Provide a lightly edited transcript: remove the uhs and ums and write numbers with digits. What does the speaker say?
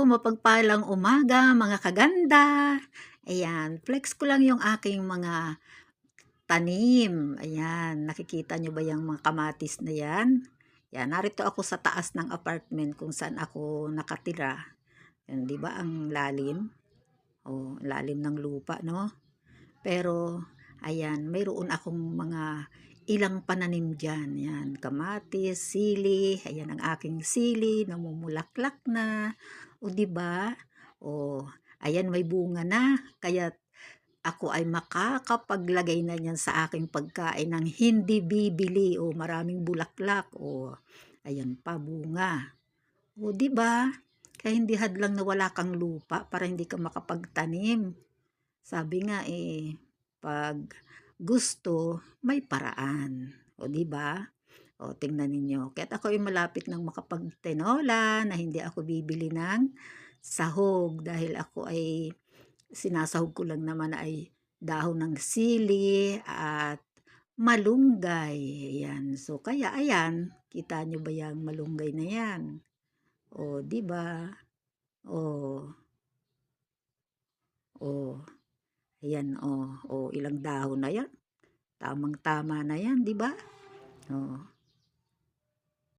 mapagpalang umaga mga kaganda. Ayan, flex ko lang yung aking mga tanim. Ayan, nakikita nyo ba yung mga kamatis na yan? Yan, narito ako sa taas ng apartment kung saan ako nakatira. Yan, di ba ang lalim? Oh, lalim ng lupa, no? Pero, ayan, mayroon akong mga ilang pananim dyan. Yan, kamatis, sili. Ayan ang aking sili, namumulaklak na. O, di ba? O, ayan, may bunga na. Kaya ako ay makakapaglagay na niyan sa aking pagkain ng hindi bibili o maraming bulaklak o ayan pa bunga. O, di ba? Kaya hindi hadlang na wala kang lupa para hindi ka makapagtanim. Sabi nga pag gusto, may paraan. O, di ba? O, tingnan ninyo. Kaya't ako ay malapit ng makapagtinola na hindi ako bibili ng sahog dahil ako ay sinasahog ko lang naman ay dahon ng sili at malunggay. Ayan. So, kaya ayan, kita nyo ba yung malunggay na yan? O, di ba? O, o, ayan, o, ilang dahon na yan. Tamang-tama na yan, di ba? O,